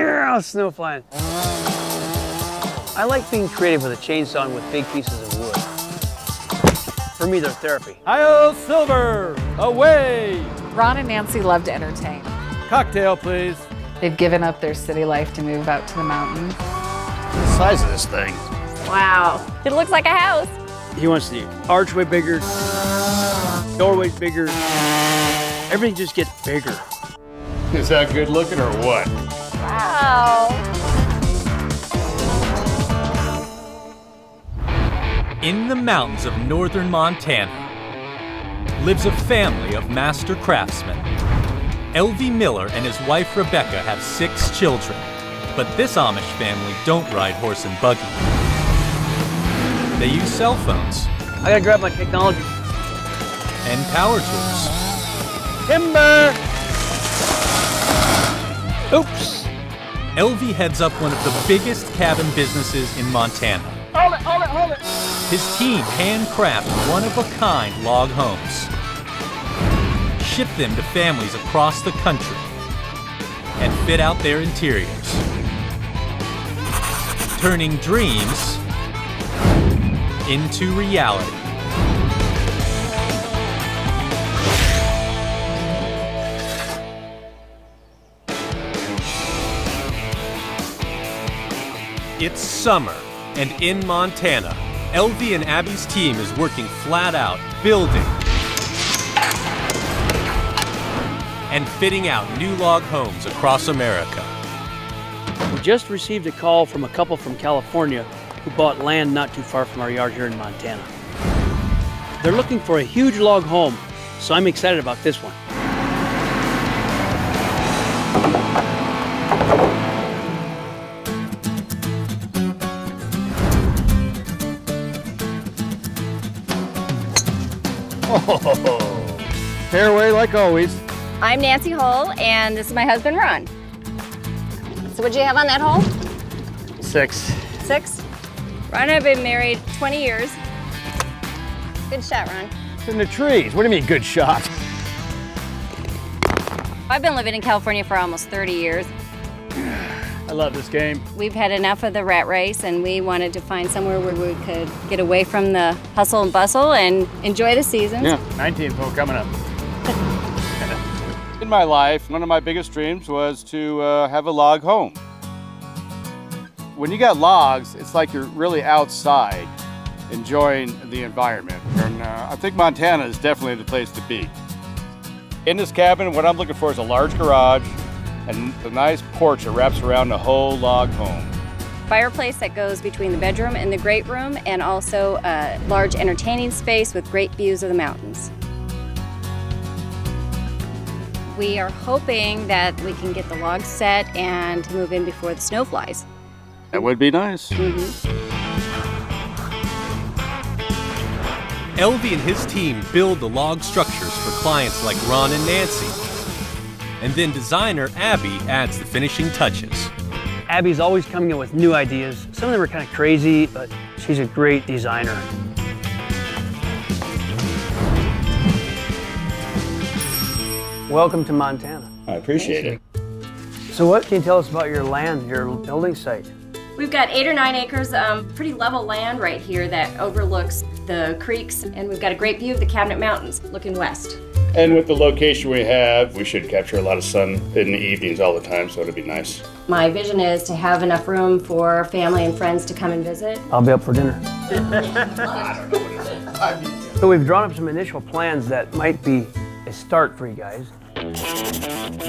Yeah, snow flying. I like being creative with a chainsaw and with big pieces of wood. For me, they're therapy. Io Silver, away! Ron and Nancy love to entertain. Cocktail, please. They've given up their city life to move out to the mountains. The size of this thing. Wow, it looks like a house. He wants the archway bigger, doorways bigger. Everything just gets bigger. Is that good looking or what? Wow. In the mountains of northern Montana lives a family of master craftsmen. L.V. Miller and his wife Rebecca have 6 children, but this Amish family don't ride horse and buggy. They use cell phones. I gotta grab my technology. And power tools. Timber! Oops. LV heads up one of the biggest cabin businesses in Montana. Hold it, hold it, hold it! His team handcraft one-of-a-kind log homes, ship them to families across the country, and fit out their interiors, turning dreams into reality. It's summer, and in Montana, LV and Abby's team is working flat out, building and fitting out new log homes across America. We just received a call from a couple from California who bought land not too far from our yard here in Montana. They're looking for a huge log home, so I'm excited about this one. Oh, fairway like always. I'm Nancy Hull, and this is my husband, Ron. So what'd you have on that hole? 6. 6? Ron and I have been married 20 years. Good shot, Ron. It's in the trees. What do you mean, good shot? I've been living in California for almost 30 years. I love this game. We've had enough of the rat race, and we wanted to find somewhere where we could get away from the hustle and bustle and enjoy the seasons. Yeah, 19th hole coming up. In my life, one of my biggest dreams was to have a log home. When you got logs, it's like you're really outside enjoying the environment. And I think Montana is definitely the place to be. In this cabin, what I'm looking for is a large garage and a nice porch that wraps around the whole log home. Fireplace that goes between the bedroom and the great room, and also a large entertaining space with great views of the mountains. We are hoping that we can get the logs set and move in before the snow flies. That would be nice. LV and his team build the log structures for clients like Ron and Nancy. And then designer Abby adds the finishing touches. Abby's always coming up with new ideas. Some of them are kind of crazy, but she's a great designer. Welcome to Montana. I appreciate it. So what can you tell us about your land, your building site? We've got 8 or 9 acres of pretty level land right here that overlooks the creeks, and we've got a great view of the Cabinet Mountains looking west. And with the location we have, we should capture a lot of sun in the evenings all the time, so it'll be nice. My vision is to have enough room for family and friends to come and visit. I'll be up for dinner. So we've drawn up some initial plans that might be a start for you guys.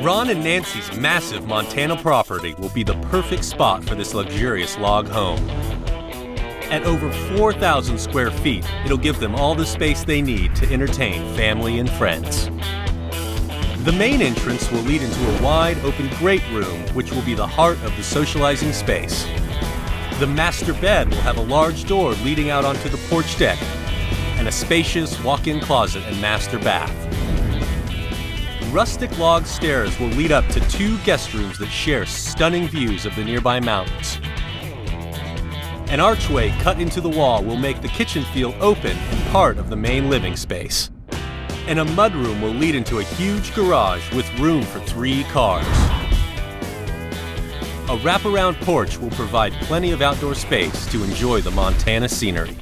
Ron and Nancy's massive Montana property will be the perfect spot for this luxurious log home. At over 4,000 square feet, it'll give them all the space they need to entertain family and friends. The main entrance will lead into a wide open great room, which will be the heart of the socializing space. The master bed will have a large door leading out onto the porch deck and a spacious walk-in closet and master bath. Rustic log stairs will lead up to 2 guest rooms that share stunning views of the nearby mountains. An archway cut into the wall will make the kitchen feel open and part of the main living space. And a mudroom will lead into a huge garage with room for 3 cars. A wraparound porch will provide plenty of outdoor space to enjoy the Montana scenery.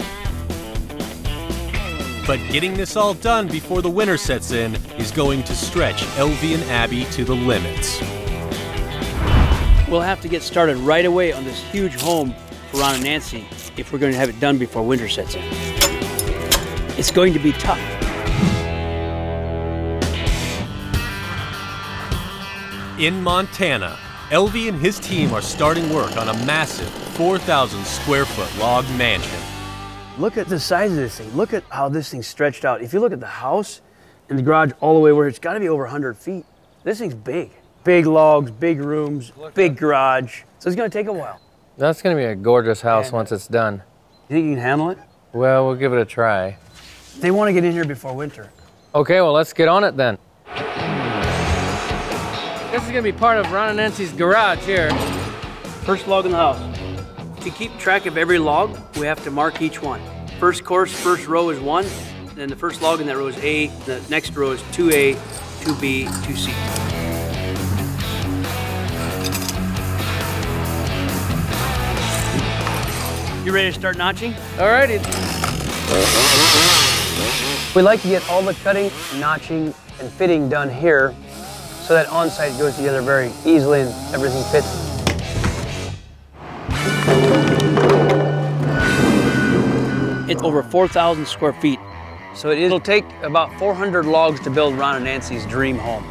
But getting this all done before the winter sets in is going to stretch LV and Abby to the limits. We'll have to get started right away on this huge home for Ron and Nancy if we're going to have it done before winter sets in. It's going to be tough. In Montana, LV and his team are starting work on a massive 4,000 square foot log mansion. Look at the size of this thing. Look at how this thing's stretched out. If you look at the house and the garage all the way where it's got to be over 100 feet. This thing's big. Big logs, big rooms, big garage. So it's going to take a while. That's going to be a gorgeous house once it's done. You think you can handle it? Well, we'll give it a try. They want to get in here before winter. Okay, well, let's get on it then. This is going to be part of Ron and Nancy's garage here. First log in the house. To keep track of every log, we have to mark each one. First course, first row is 1, then the first log in that row is A, the next row is 2A, 2B, 2C. You ready to start notching? Alrighty. We like to get all the cutting, notching, and fitting done here so that on-site goes together very easily and everything fits. It's over 4,000 square feet, so it'll take about 400 logs to build Ron and Nancy's dream home,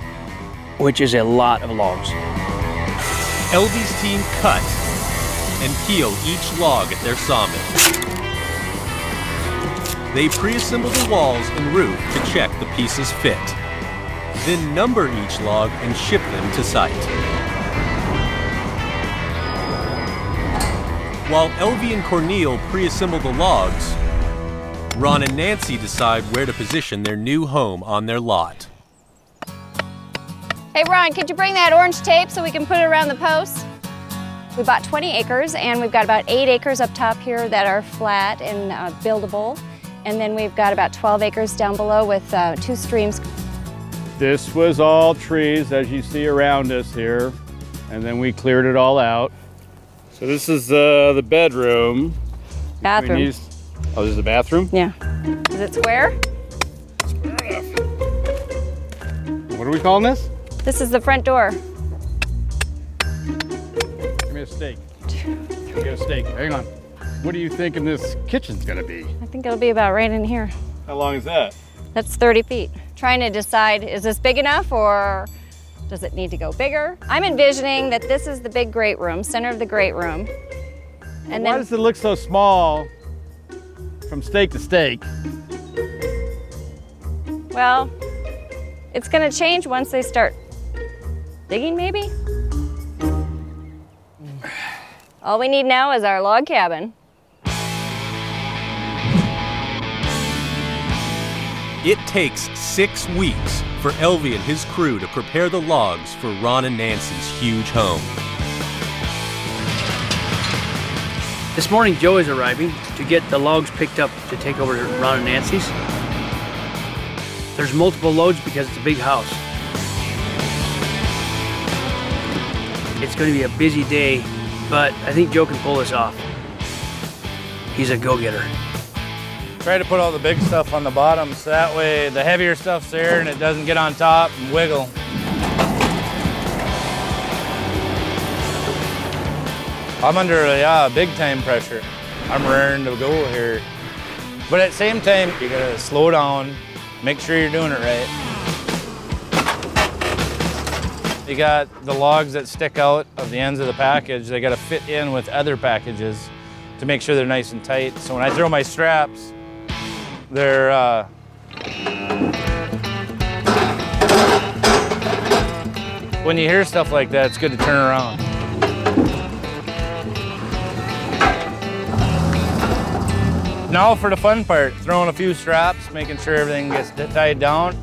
which is a lot of logs. LV's team cut and peel each log at their sawmill. They pre-assemble the walls and roof to check the pieces fit. Then number each log and ship them to site. While LV and Cornel pre-assemble the logs, Ron and Nancy decide where to position their new home on their lot. Hey Ron, could you bring that orange tape so we can put it around the posts? We bought 20 acres and we've got about 8 acres up top here that are flat and buildable. And then we've got about 12 acres down below with 2 streams. This was all trees, as you see around us here, and then we cleared it all out. So this is the bedroom. Bathroom. Oh, this is the bathroom? Yeah. Is it square? What are we calling this? This is the front door. Give me a steak. Get a steak. Hang on. What are you thinking this kitchen's gonna be? I think it'll be about right in here. How long is that? That's 30 feet. Trying to decide, is this big enough or does it need to go bigger? I'm envisioning that this is the big great room, center of the great room. And Why then, does it look so small from steak to steak? well, it's gonna change once they start digging maybe? All we need now is our log cabin. It takes 6 weeks for LV and his crew to prepare the logs for Ron and Nancy's huge home. This morning, Joe is arriving to get the logs picked up to take over to Ron and Nancy's. There's multiple loads because it's a big house. It's going to be a busy day, but I think Joe can pull this off. He's a go-getter. Try to put all the big stuff on the bottom so that way the heavier stuff's there and it doesn't get on top and wiggle. I'm under big time pressure. I'm raring to go here. But at the same time, you gotta slow down, make sure you're doing it right. You got the logs that stick out of the ends of the package. They gotta fit in with other packages to make sure they're nice and tight. So when I throw my straps, they're when you hear stuff like that, it's good to turn around. Now for the fun part, throwing a few straps, making sure everything gets tied down.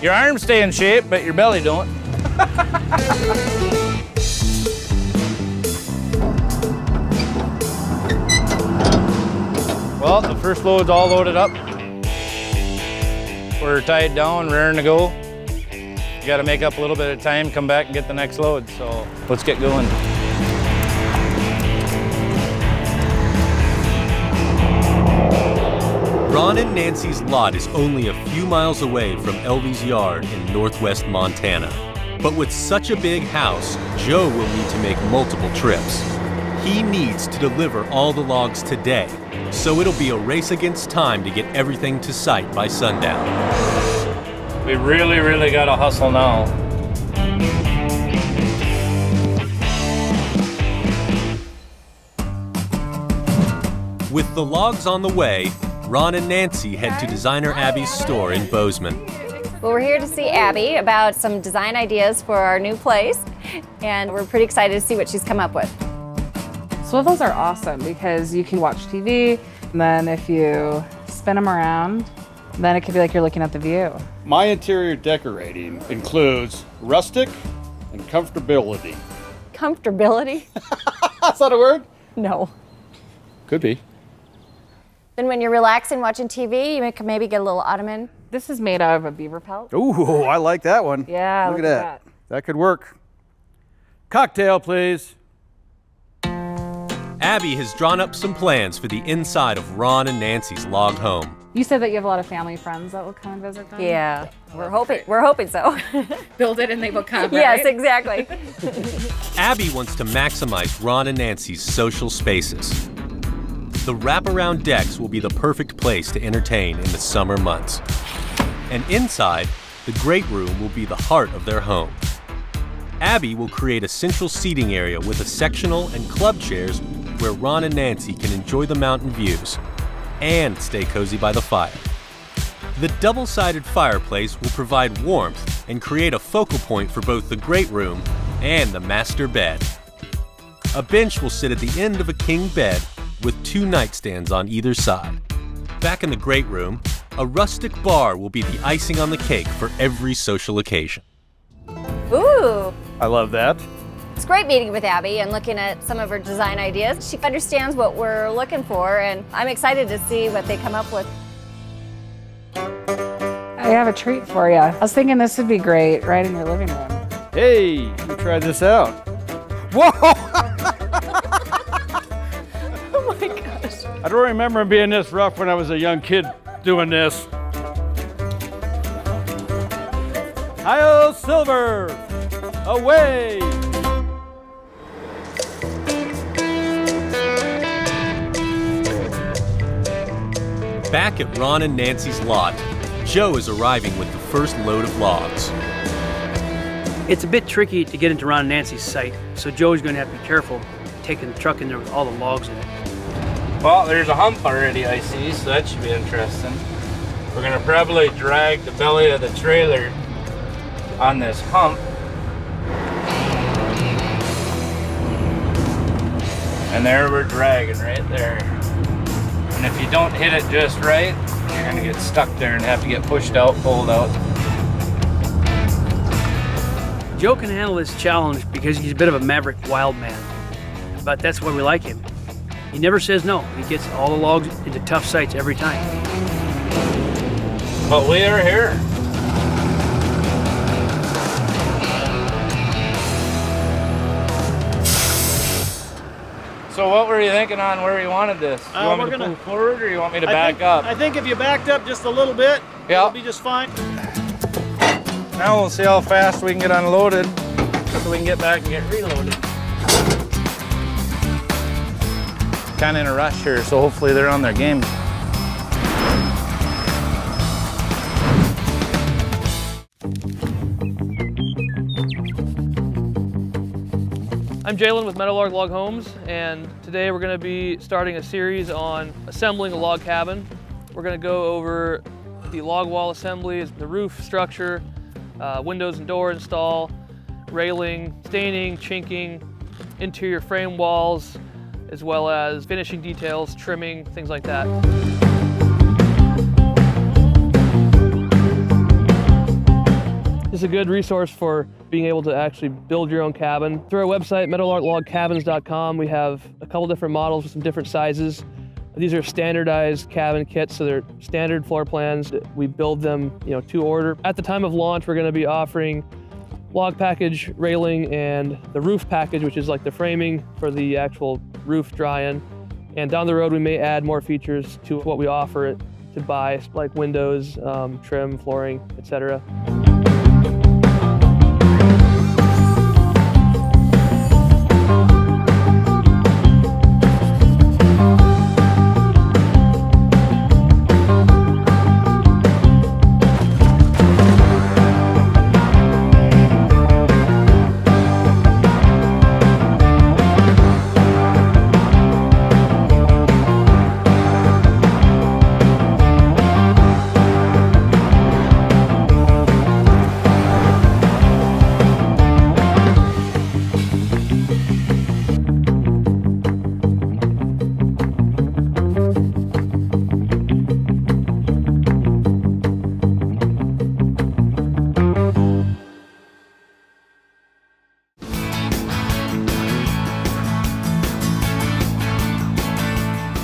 Your arms stay in shape, but your belly don't. Well, the first load's all loaded up. We're tied down, raring to go. You gotta make up a little bit of time, come back and get the next load, so let's get going. Ron and Nancy's lot is only a few miles away from Elvie's yard in northwest Montana. But with such a big house, Joe will need to make multiple trips. He needs to deliver all the logs today, so it'll be a race against time to get everything to site by sundown. We really gotta hustle now. With the logs on the way, Ron and Nancy head to designer Abby's store in Bozeman. Well, we're here to see Abby about some design ideas for our new place, and we're pretty excited to see what she's come up with. Swivels are awesome because you can watch TV, and then if you spin them around, then it could be like you're looking at the view. My interior decorating includes rustic and comfortability. Comfortability? That's not a word? No. Could be. Then when you're relaxing watching TV, you can maybe get a little ottoman. This is made out of a beaver pelt. Ooh, I like that one. Yeah, look at that. That could work. Cocktail, please. Abby has drawn up some plans for the inside of Ron and Nancy's log home. You said that you have a lot of family friends that will come and visit them? Yeah, we're hoping so. Build it and they will come, Yes, exactly. Abby wants to maximize Ron and Nancy's social spaces. The wraparound decks will be the perfect place to entertain in the summer months. And inside, the great room will be the heart of their home. Abby will create a central seating area with a sectional and club chairs where Ron and Nancy can enjoy the mountain views and stay cozy by the fire. The double-sided fireplace will provide warmth and create a focal point for both the great room and the master bed. A bench will sit at the end of a king bed with 2 nightstands on either side. Back in the great room, a rustic bar will be the icing on the cake for every social occasion. Ooh. I love that. It's great meeting with Abby and looking at some of her design ideas. She understands what we're looking for, and I'm excited to see what they come up with. I have a treat for you. I was thinking this would be great right in your living room. Hey, let me try this out. Whoa! Oh my gosh. I don't remember being this rough when I was a young kid doing this. Hi-oh, silver! Away! Back at Ron and Nancy's lot, Joe is arriving with the first load of logs. It's a bit tricky to get into Ron and Nancy's site, so Joe's going to have to be careful taking the truck in there with all the logs in it. Well, there's a hump already I see, so that should be interesting. We're gonna probably drag the belly of the trailer on this hump. And there we're dragging right there. And if you don't hit it just right, you're gonna get stuck there and have to get pushed out, pulled out. Joe can handle this challenge because he's a bit of a maverick wild man, but that's why we like him. He never says no. He gets all the logs into tough sites every time. But we are here. So what were you thinking on where you wanted this? You want me to move forward or you want me to back up? I think if you backed up just a little bit, it'll be just fine. Now we'll see how fast we can get unloaded so we can get back and get reloaded. Kind of in a rush here, so hopefully they're on their game. I'm Jalen with Meadowlark Log Homes, and today we're going to be starting a series on assembling a log cabin. We're going to go over the log wall assembly, the roof structure, windows and door install, railing, staining, chinking, interior frame walls, as well as finishing details, trimming, things like that. This is a good resource for being able to actually build your own cabin. Through our website, meadowlarklogcabins.com, we have a couple different models with some different sizes. These are standardized cabin kits, so they're standard floor plans. We build them, to order. At the time of launch, we're going to be offering log package, railing, and the roof package, which is like the framing for the actual roof dry-in. And down the road, we may add more features to what we offer to to buy, like windows, trim, flooring, etc.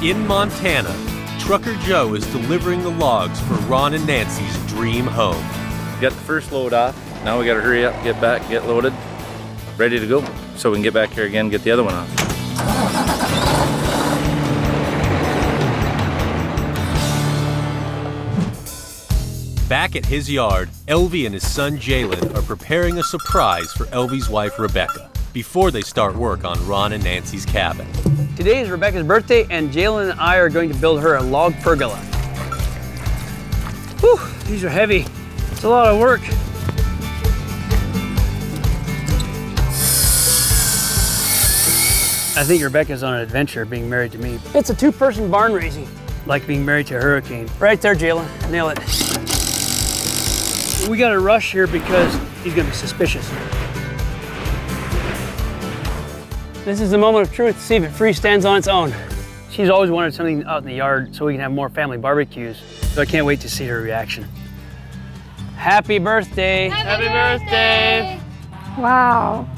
In Montana, Trucker Joe is delivering the logs for Ron and Nancy's dream home. Got the first load off. Now we gotta hurry up, get back, get loaded, ready to go, so we can get back here again and get the other one off. Back at his yard, Elvie and his son Jalen are preparing a surprise for Elvie's wife Rebecca before they start work on Ron and Nancy's cabin. Today is Rebecca's birthday, and Jalen and I are going to build her a log pergola. Whew, these are heavy. It's a lot of work. I think Rebecca's on an adventure being married to me. It's a two-person barn raising, like being married to a hurricane. Right there, Jalen. Nail it. We gotta rush here because he's gonna be suspicious. This is the moment of truth to see if it freestands on its own. She's always wanted something out in the yard so we can have more family barbecues, so I can't wait to see her reaction. Happy birthday! Happy birthday! Wow.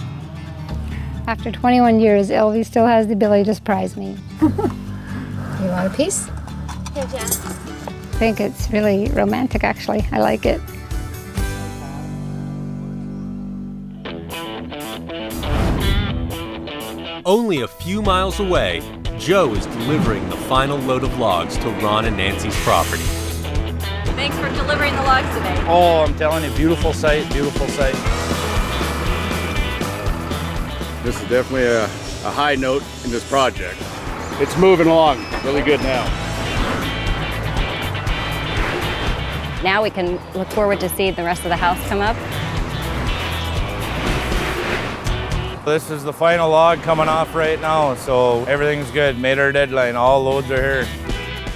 After 21 years, Elvie still has the ability to surprise me. You want a piece? Yeah, Jen. I think it's really romantic, actually. I like it. Only a few miles away, Joe is delivering the final load of logs to Ron and Nancy's property. Thanks for delivering the logs today. Oh, I'm telling you, beautiful sight, beautiful sight. This is definitely a high note in this project. It's moving along really good now. Now we can look forward to see the rest of the house come up. This is the final log coming off right now, so everything's good. Made our deadline, all loads are here.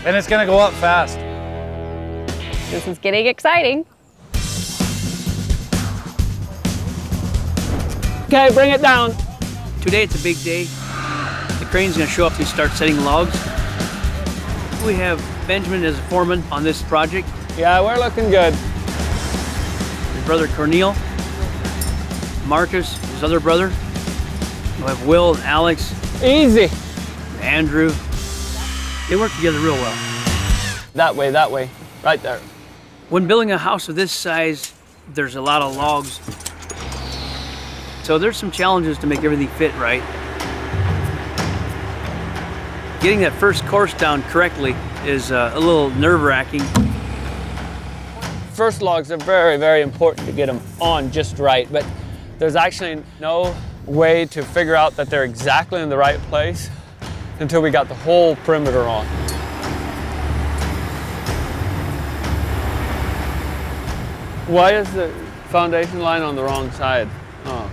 And it's gonna go up fast. This is getting exciting. Okay, bring it down. Today it's a big day. The crane's gonna show up to start setting logs. We have Benjamin as a foreman on this project. Yeah, we're looking good. His brother Cornel, Marcus, his other brother. We have Will and Alex. Easy. Andrew. They work together real well. That way, right there. When building a house of this size, there's a lot of logs. So there's some challenges to make everything fit right. Getting that first course down correctly is a little nerve-wracking. First logs are very, very important to get them on just right, but there's actually no way to figure out that they're exactly in the right place until we got the whole perimeter on. Why is the foundation line on the wrong side? Oh,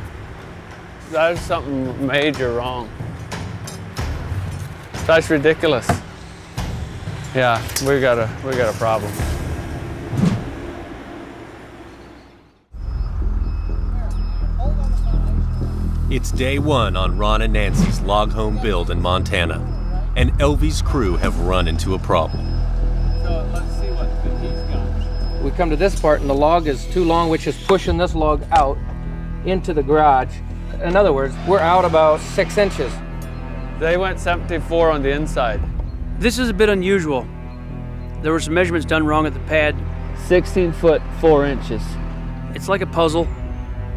that is something major wrong. That's ridiculous. Yeah, we got a problem. It's day one on Ron and Nancy's log home build in Montana, and Elvie's crew have run into a problem. So let's see what he's got. We come to this part and the log is too long, which is pushing this log out into the garage. In other words, we're out about 6 inches. They went 74 on the inside. This is a bit unusual. There were some measurements done wrong at the pad. 16 foot 4 inches. It's like a puzzle,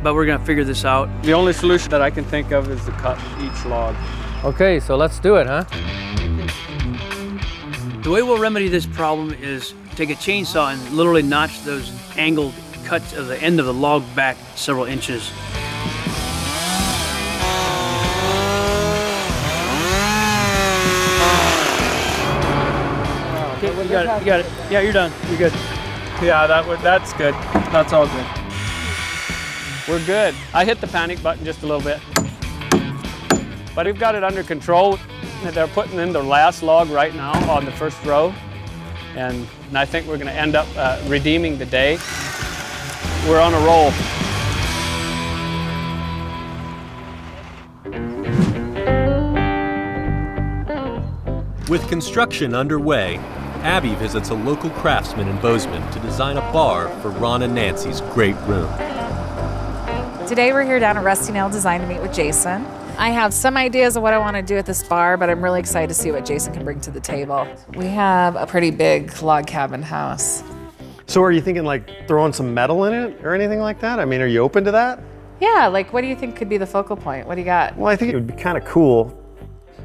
but we're gonna figure this out. The only solution that I can think of is to cut each log. Okay, so let's do it, huh? The way we'll remedy this problem is take a chainsaw and literally notch those angled cuts of the end of the log back several inches. Okay, you got it, you got it. Yeah, you're done, you're good. Yeah, that's good. That's all good. We're good. I hit the panic button just a little bit. But we've got it under control. They're putting in the last log right now on the first row. And I think we're gonna end up redeeming the day. We're on a roll. With construction underway, Abby visits a local craftsman in Bozeman to design a bar for Ron and Nancy's great room. Today we're here down at Rusty Nail Design to meet with Jason. I have some ideas of what I want to do at this bar, but I'm really excited to see what Jason can bring to the table. We have a pretty big log cabin house. So are you thinking like throwing some metal in it or anything like that? I mean, are you open to that? Yeah, like what do you think could be the focal point? What do you got? Well, I think it would be kind of cool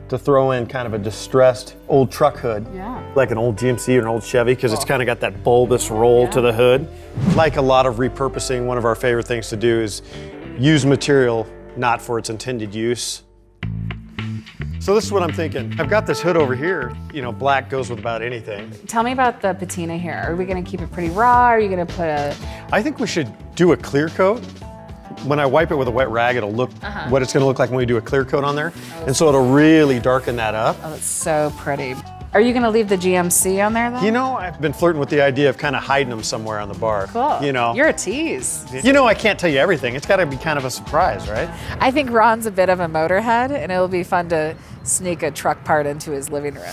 to throw in kind of a distressed old truck hood. Yeah. Like an old GMC or an old Chevy, because it's kind of got that bulbous roll to the hood. Like a lot of repurposing, one of our favorite things to do is use material not for its intended use. So this is what I'm thinking. I've got this hood over here. You know, black goes with about anything. Tell me about the patina here. Are we gonna keep it pretty raw? Are you gonna put a... I think we should do a clear coat. When I wipe it with a wet rag, it'll look what it's gonna look like when we do a clear coat on there. And so it'll really darken that up. Oh, it's so pretty. Are you gonna leave the GMC on there though? You know, I've been flirting with the idea of kind of hiding them somewhere on the bar. Cool. You know. You're a tease. You know, I can't tell you everything. It's gotta be kind of a surprise, right? I think Ron's a bit of a motorhead, and it'll be fun to sneak a truck part into his living room.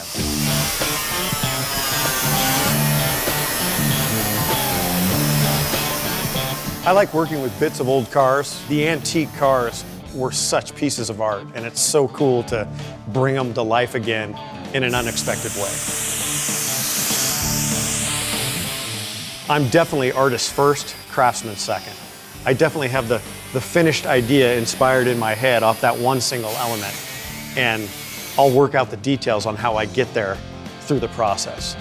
I like working with bits of old cars. The antique cars were such pieces of art, and it's so cool to bring them to life again in an unexpected way. I'm definitely artist first, craftsman second. I definitely have the finished idea inspired in my head off that one single element, and I'll work out the details on how I get there through the process.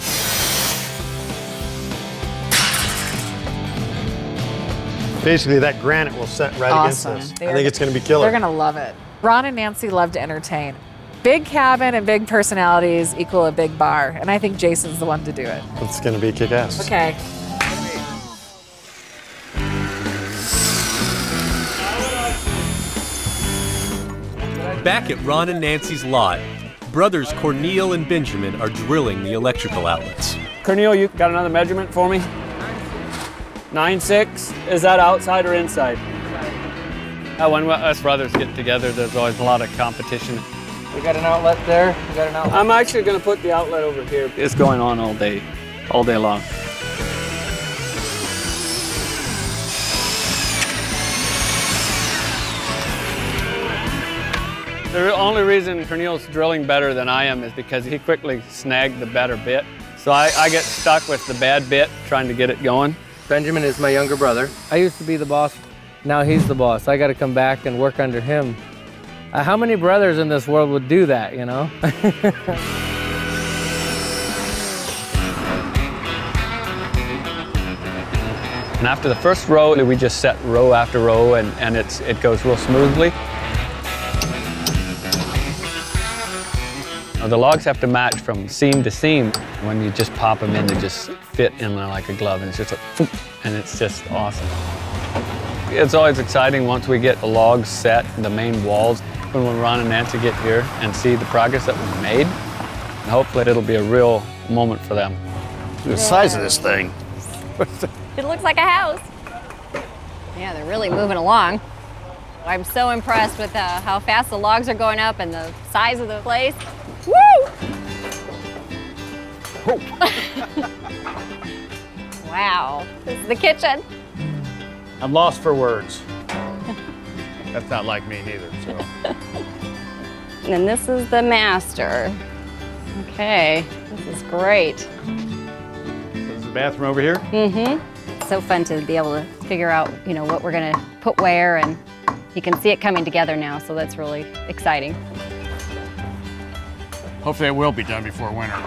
Basically, that granite will set right against this. I think it's going to be killer. They're going to love it. Ron and Nancy love to entertain. Big cabin and big personalities equal a big bar, and I think Jason's the one to do it. It's going to be kick-ass. Okay. Back at Ron and Nancy's lot, brothers Cornel and Benjamin are drilling the electrical outlets. Cornel, you got another measurement for me? 9.6. Is that outside or inside? When us brothers get together, there's always a lot of competition. We got an outlet there. We got an outlet. I'm actually going to put the outlet over here. It's going on all day long. The only reason Cornel's drilling better than I am is because he quickly snagged the better bit. So I get stuck with the bad bit trying to get it going. Benjamin is my younger brother. I used to be the boss. Now he's the boss. I got to come back and work under him. How many brothers in this world would do that, you know? And after the first row, we just set row after row, and it goes real smoothly. Now, the logs have to match from seam to seam. When you just pop them in, they just fit in there like a glove, and it's just like, and it's just awesome. It's always exciting once we get the logs set, the main walls, when Ron and Nancy get here and see the progress that we've made. And hopefully it'll be a real moment for them. The size of this thing. It looks like a house. Yeah, they're really moving along. I'm so impressed with how fast the logs are going up and the size of the place. Woo! Wow, this is the kitchen. I'm lost for words. That's not like me neither, so. And then this is the master. Okay, this is great. So this is the bathroom over here? Mm-hmm. It's so fun to be able to figure out, you know, what we're gonna put where, and you can see it coming together now, so that's really exciting. Hopefully it will be done before winter.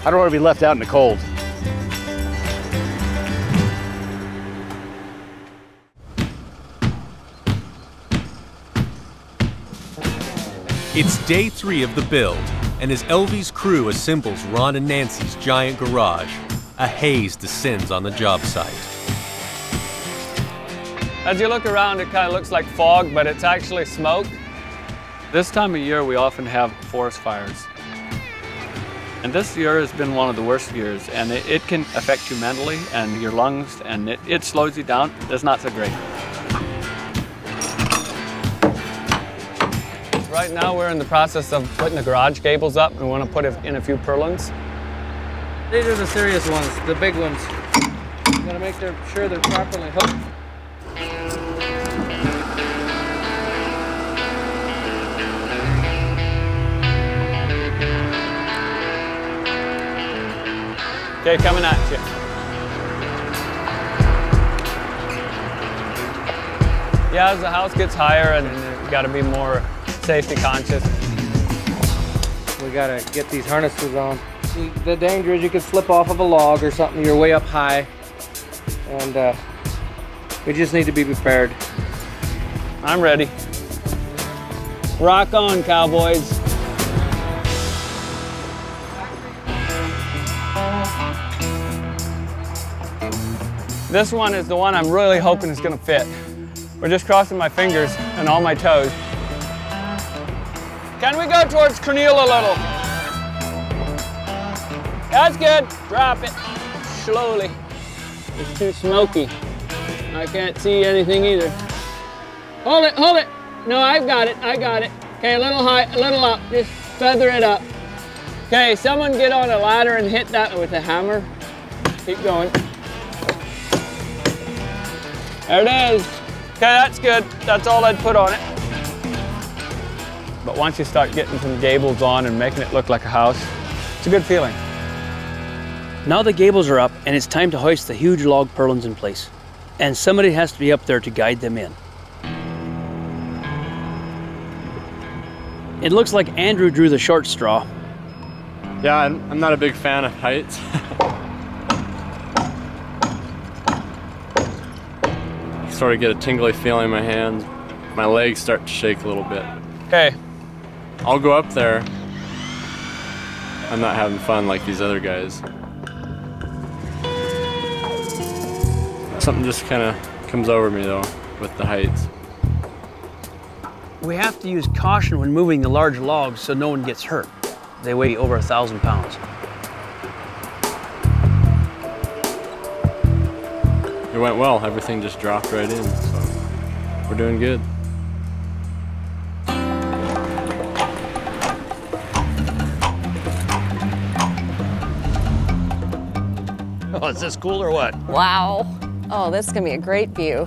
I don't want to be left out in the cold. It's day 3 of the build, and as LV's crew assembles Ron and Nancy's giant garage, a haze descends on the job site. As you look around, it kind of looks like fog, but it's actually smoke. This time of year, we often have forest fires. And this year has been one of the worst years, and it can affect you mentally and your lungs, and it slows you down. It's not so great. Right now, we're in the process of putting the garage gables up. We want to put in a few purlins. These are the serious ones, the big ones. You gotta make sure they're properly hooked. Okay, coming at you. Yeah, as the house gets higher, and you got to be more safety conscious. We gotta get these harnesses on. The danger is you could slip off of a log or something. You're way up high, and we just need to be prepared. I'm ready. Rock on, cowboys. This one is the one I'm really hoping is going to fit. We're just crossing my fingers and all my toes. Can we go towards Corneal a little? That's good. Drop it slowly. It's too smoky. I can't see anything either. Hold it, hold it. No, I've got it, I got it. Okay, a little high, a little up. Just feather it up. Okay, someone get on a ladder and hit that with a hammer. Keep going. There it is. Okay, that's good. That's all I'd put on it. But once you start getting some gables on and making it look like a house, it's a good feeling. Now the gables are up, and it's time to hoist the huge log purlins in place. And somebody has to be up there to guide them in. It looks like Andrew drew the short straw. Yeah, I'm not a big fan of heights. Sort of get a tingly feeling in my hands. My legs start to shake a little bit. Okay. I'll go up there. I'm not having fun like these other guys. Something just kind of comes over me though with the heights. We have to use caution when moving the large logs so no one gets hurt. They weigh over 1,000 pounds. It went well. Everything just dropped right in, so we're doing good. Oh, is this cool or what? Wow. Oh, this is gonna be a great view.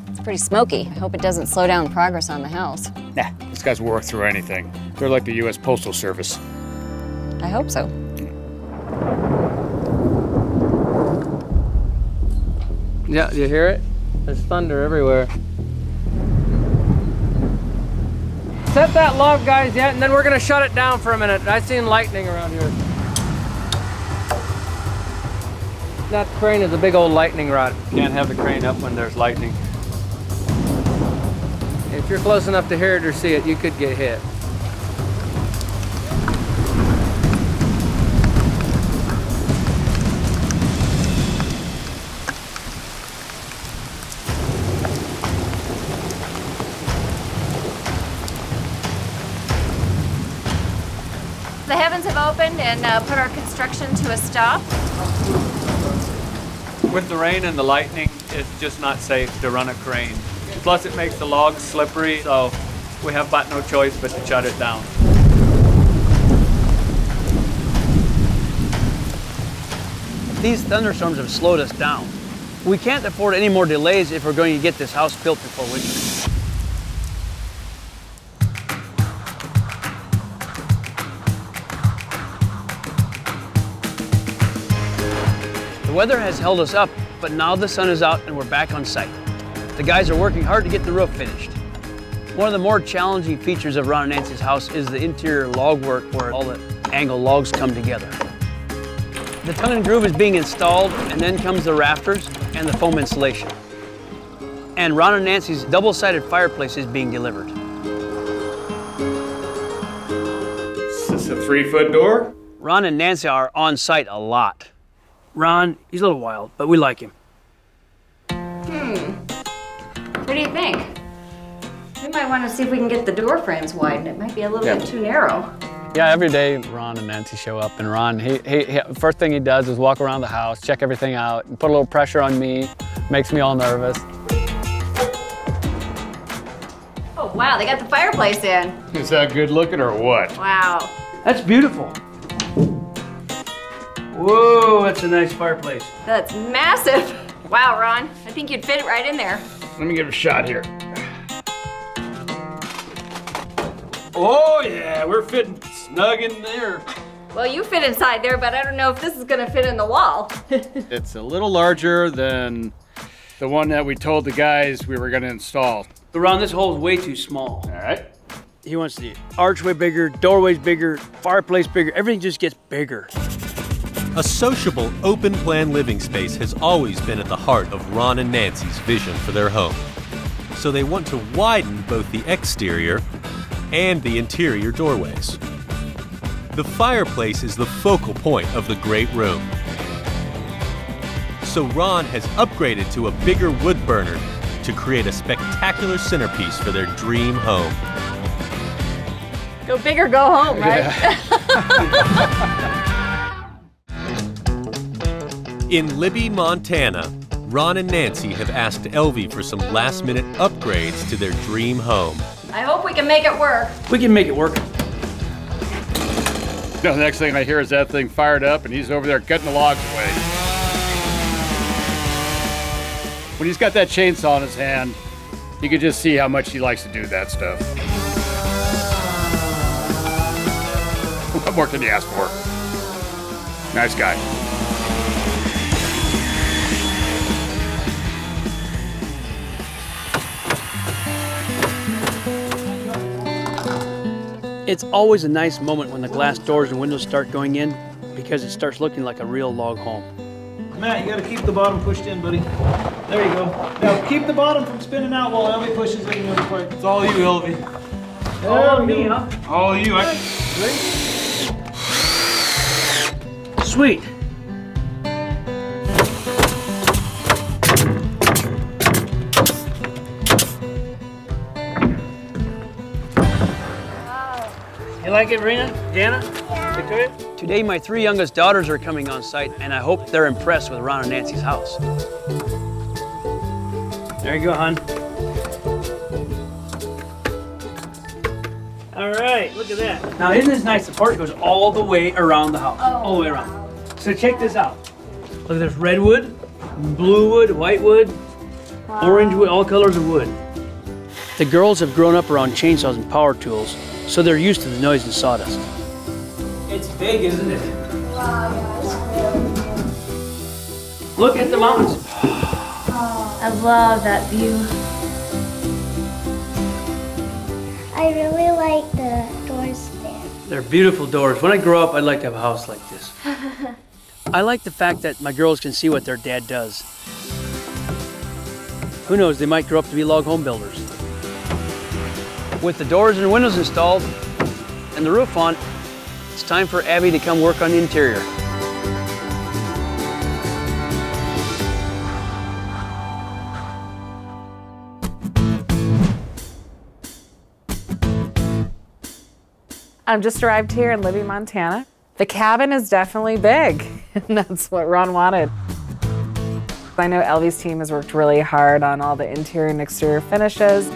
It's pretty smoky. I hope it doesn't slow down progress on the house. Nah, these guys will work through anything. They're like the U.S. Postal Service. I hope so. Yeah, you hear it? There's thunder everywhere. Set that log, guys, yeah, and then we're gonna shut it down for a minute. I seen lightning around here. That crane is a big old lightning rod. Can't have the crane up when there's lightning. If you're close enough to hear it or see it, you could get hit. The heavens have opened and put our construction to a stop. With the rain and the lightning, it's just not safe to run a crane. Plus it makes the logs slippery, so we have about no choice but to shut it down. These thunderstorms have slowed us down. We can't afford any more delays if we're going to get this house built before winter. The weather has held us up, but now the sun is out and we're back on site. The guys are working hard to get the roof finished. One of the more challenging features of Ron and Nancy's house is the interior log work where all the angled logs come together. The tongue and groove is being installed, and then comes the rafters and the foam insulation. And Ron and Nancy's double-sided fireplace is being delivered. Is this a 3-foot door? Ron and Nancy are on site a lot. Ron, he's a little wild, but we like him. What do you think? We might want to see if we can get the door frames widened. It might be a little bit too narrow. Yeah, every day Ron and Nancy show up, and Ron, he first thing he does is walk around the house, check everything out, and put a little pressure on me, makes me all nervous. Oh wow, they got the fireplace in. Is that good looking or what? Wow. That's beautiful. Whoa, that's a nice fireplace. That's massive. Wow, Ron, I think you'd fit it right in there. Let me give it a shot here. Oh yeah, we're fitting snug in there. Well, you fit inside there, but I don't know if this is gonna fit in the wall. It's a little larger than the one that we told the guys we were gonna install. But Ron, this hole is way too small. All right. He wants the archway bigger, doorways bigger, fireplace bigger, everything just gets bigger. A sociable, open-plan living space has always been at the heart of Ron and Nancy's vision for their home. So they want to widen both the exterior and the interior doorways. The fireplace is the focal point of the great room. So Ron has upgraded to a bigger wood burner to create a spectacular centerpiece for their dream home. Go big or go home, right? Yeah. In Libby, Montana, Ron and Nancy have asked Elvie for some last-minute upgrades to their dream home. I hope we can make it work. We can make it work. The next thing I hear is that thing fired up and he's over there cutting the logs away. When he's got that chainsaw in his hand, you can just see how much he likes to do that stuff. What more can you ask for? Nice guy. It's always a nice moment when the glass doors and windows start going in because it starts looking like a real log home. Matt, you gotta keep the bottom pushed in, buddy. There you go. Now keep the bottom from spinning out while Elvie pushes it in the other part. It's all you, Elvie. All me, huh? All you. Sweet. You like it, Rena? Jana? Yeah. Victoria? Today, my 3 youngest daughters are coming on site, and I hope they're impressed with Ron and Nancy's house. There you go, hon. All right, look at that. Now, isn't this nice? The part goes all the way around the house, all the way around. So check this out. Look at this red wood, blue wood, white wood, orange wood, all colors of wood. The girls have grown up around chainsaws and power tools, so they're used to the noise and sawdust. It's big, isn't it? Look at the mountains. I love that view. I really like the doors there. They're beautiful doors. When I grow up, I'd like to have a house like this. I like the fact that my girls can see what their dad does. Who knows, they might grow up to be log home builders. With the doors and windows installed and the roof on, it's time for Abby to come work on the interior. I've just arrived here in Libby, Montana. The cabin is definitely big, and that's what Ron wanted. I know Elvie's team has worked really hard on all the interior and exterior finishes.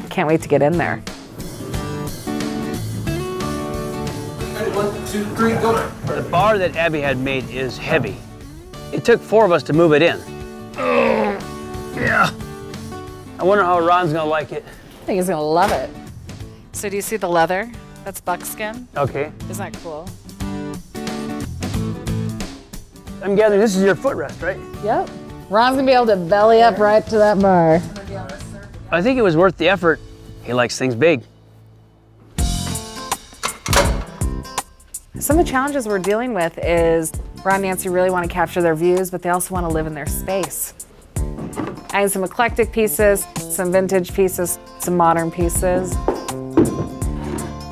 Can't wait to get in there. Ready, 1, 2, 3, go. The bar that Abby had made is heavy. It took 4 of us to move it in. Oh, yeah. I wonder how Ron's gonna like it. I think he's gonna love it. So do you see the leather? That's buckskin. Okay. Isn't that cool? I'm gathering this is your footrest, right? Yep. Ron's gonna be able to belly up right to that bar. I think it was worth the effort. He likes things big. Some of the challenges we're dealing with is Ron and Nancy really want to capture their views, but they also want to live in their space. Adding some eclectic pieces, some vintage pieces, some modern pieces.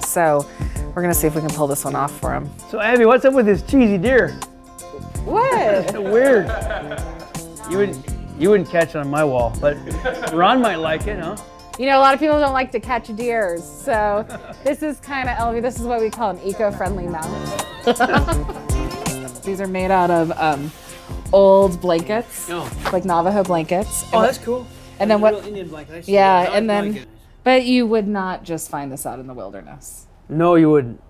So we're gonna see if we can pull this one off for them. So Abby, what's up with this cheesy deer? What? Weird. You wouldn't catch it on my wall, but Ron might like it, huh? You know, a lot of people don't like to catch deers, so this is kind of, Elvie, this is what we call an eco-friendly mount. These are made out of old blankets, like Navajo blankets. Oh, that's cool. And then what? Indian blanket. I see Yeah, that. and then, Blanket. but you would not just find this out in the wilderness. No, you wouldn't.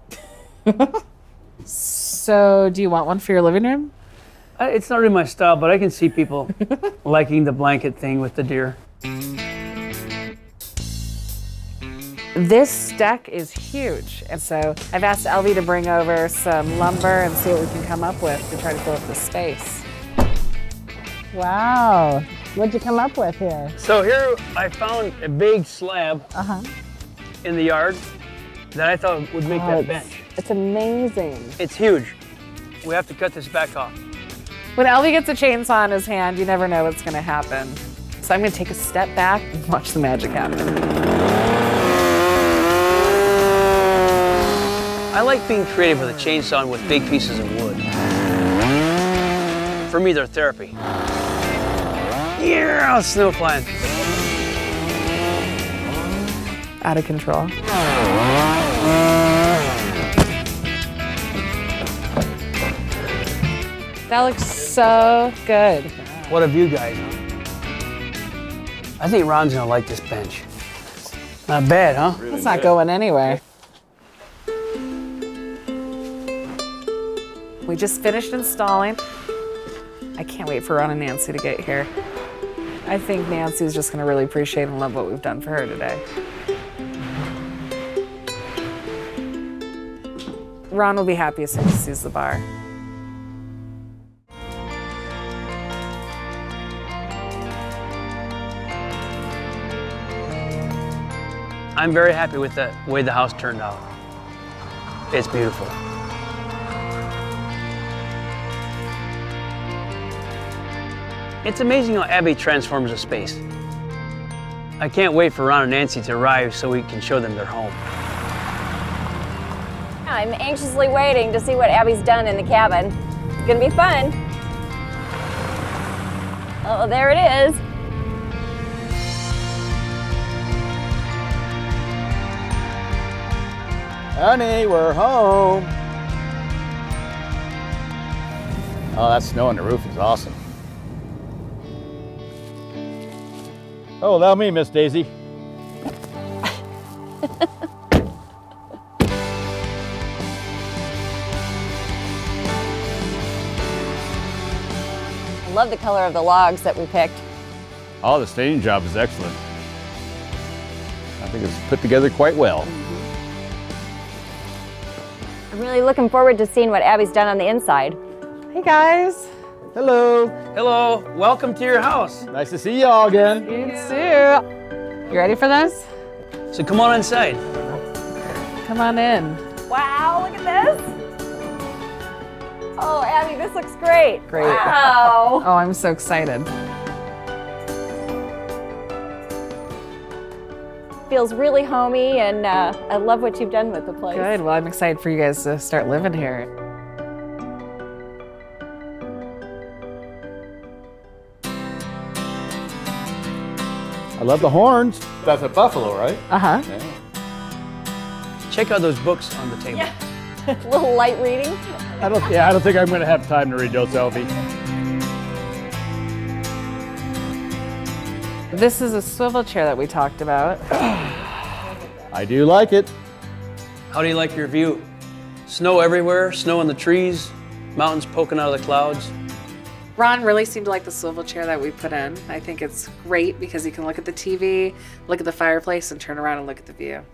So, do you want one for your living room? It's not really my style, but I can see people liking the blanket thing with the deer. This deck is huge, and so I've asked Elvie to bring over some lumber and see what we can come up with to try to fill up the space. Wow, what'd you come up with here? So here I found a big slab in the yard that I thought would make that bench. It's amazing. It's huge. We have to cut this back off. When Elvie gets a chainsaw in his hand, you never know what's gonna happen. So I'm gonna take a step back and watch the magic happen. I like being creative with a chainsaw and with big pieces of wood. For me, they're therapy. Yeah, snow flying. Out of control. That looks so good. What have you guys? I think Ron's gonna like this bench. Not bad, huh? It's not going anywhere. We just finished installing. I can't wait for Ron and Nancy to get here. I think Nancy's just gonna really appreciate and love what we've done for her today. Ron will be happy as soon as he sees the bar. I'm very happy with the way the house turned out. It's beautiful. It's amazing how Abby transforms a space. I can't wait for Ron and Nancy to arrive so we can show them their home. I'm anxiously waiting to see what Abby's done in the cabin. It's gonna be fun. Oh, there it is. Honey, we're home. Oh, that snow on the roof is awesome. Oh, allow me, Miss Daisy. I love the color of the logs that we picked. Oh, the staining job is excellent. I think it's put together quite well. I'm really looking forward to seeing what Abby's done on the inside. Hey guys. Hello. Hello, welcome to your house. Nice to see y'all again. You too. You ready for this? So come on inside. Come on in. Wow, look at this. Oh, Abby, this looks great. Great. Wow. Oh, I'm so excited. Feels really homey, and I love what you've done with the place. Good. Well, I'm excited for you guys to start living here. I love the horns. That's a buffalo, right? Uh-huh. Yeah. Check out those books on the table. Yeah. A little light reading. I don't think I'm gonna have time to read those, Elvie. This is a swivel chair that we talked about. I do like it. How do you like your view? Snow everywhere, snow in the trees, mountains poking out of the clouds. Ron really seemed to like the swivel chair that we put in. I think it's great because you can look at the TV, look at the fireplace, and turn around and look at the view.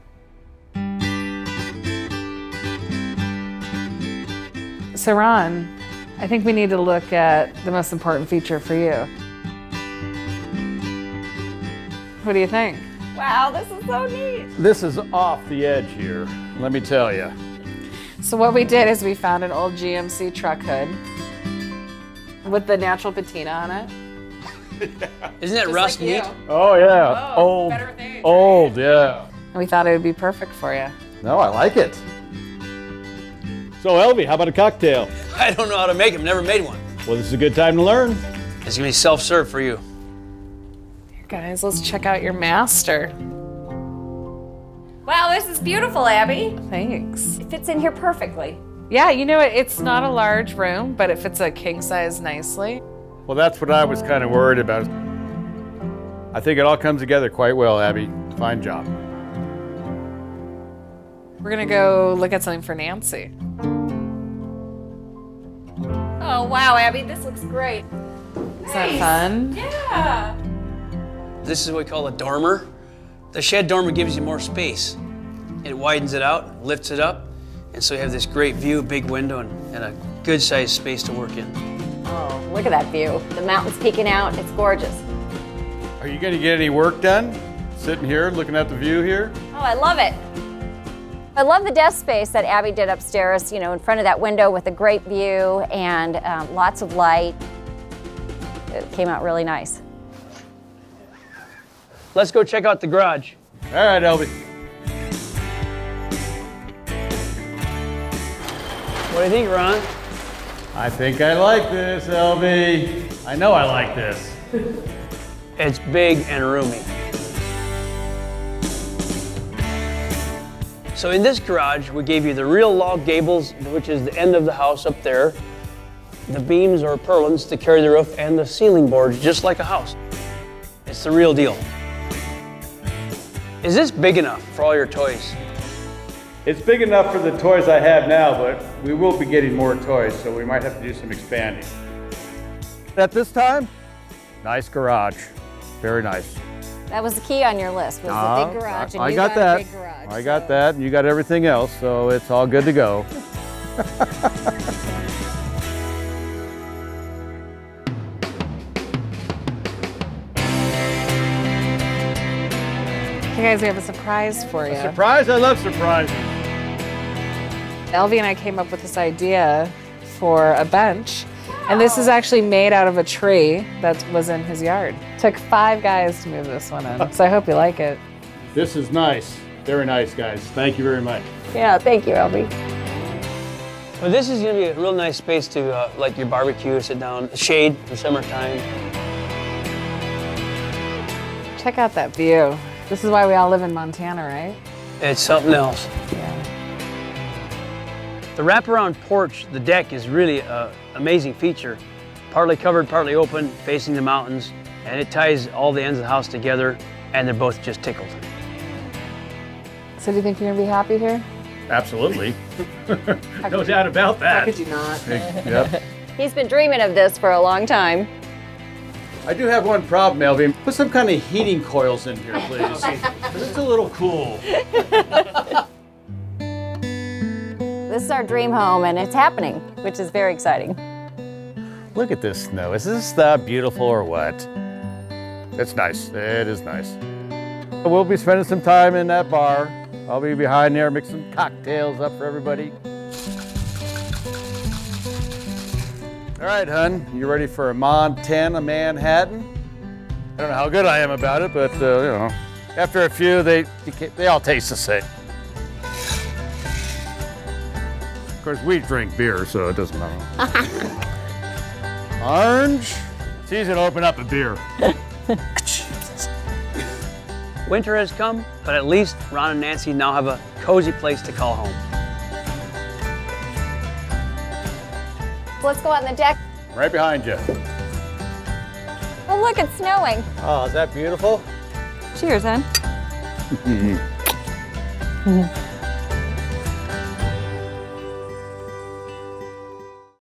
So Ron, I think we need to look at the most important feature for you. What do you think? Wow, this is so neat. This is off the edge here, let me tell you. So what we did is we found an old GMC truck hood with the natural patina on it. Isn't that rust neat? Oh yeah, old, old, yeah. And we thought it would be perfect for you. No, I like it. So Elvie, how about a cocktail? I don't know how to make them, never made one. Well, this is a good time to learn. It's gonna be self-serve for you. Here, guys, let's check out your master. Wow, this is beautiful, Abby. Thanks. It fits in here perfectly. Yeah, you know what? It's not a large room, but it fits a king size nicely. Well, that's what I was kind of worried about. I think it all comes together quite well, Abby. Fine job. We're gonna go look at something for Nancy. Oh, wow, Abby, this looks great. Is that fun? Yeah. This is what we call a dormer. The shed dormer gives you more space. It widens it out, lifts it up, and so you have this great view, big window, and a good sized space to work in. Oh, look at that view. The mountains peeking out, it's gorgeous. Are you going to get any work done? Sitting here, looking at the view here? Oh, I love it. I love the desk space that Abby did upstairs, you know, in front of that window with a great view and lots of light. It came out really nice. Let's go check out the garage. All right, Elvie. What do you think, Ron? I think I like this, Elvie. I know I like this. It's big and roomy. So in this garage, we gave you the real log gables, which is the end of the house up there, the beams or purlins to carry the roof, and the ceiling boards, just like a house. It's the real deal. Is this big enough for all your toys? It's big enough for the toys I have now, but we will be getting more toys, so we might have to do some expanding. At this time, nice garage. Very nice. That was the key on your list, was the big garage, and I you got a that. big garage. I got that, and you got everything else, so it's all good to go. Hey guys, we have a surprise for you. Surprise? I love surprises. Elvie and I came up with this idea for a bench. And this is actually made out of a tree that was in his yard. Took 5 guys to move this one in, so I hope you like it. This is nice. Very nice, guys. Thank you very much. Yeah, thank you, Elvie. Well, this is going to be a real nice space to like your barbecue, sit down, shade for summertime. Check out that view. This is why we all live in Montana, right? It's something else. Yeah. The wraparound porch, the deck, is really an amazing feature. Partly covered, partly open, facing the mountains, and it ties all the ends of the house together, and they're both just tickled. So do you think you're gonna be happy here? Absolutely. No doubt about that. How could you not? Yep. He's been dreaming of this for a long time. I do have one problem, Elvie. Put some kind of heating coils in here, please. It's a little cool. This is our dream home, and it's happening, which is very exciting. Look at this snow. Is this beautiful or what? It's nice. It is nice. We'll be spending some time in that bar. I'll be behind there mixing cocktails up for everybody. All right, hun, you ready for a Montana Manhattan? I don't know how good I am about it, but you know, after a few, they all taste the same. Of course, we drink beer, so it doesn't matter. Orange. It's easy to open up a beer. Winter has come, but at least Ron and Nancy now have a cozy place to call home. Let's go out on the deck. Right behind you. Oh, look, it's snowing. Oh, is that beautiful? Cheers, hon.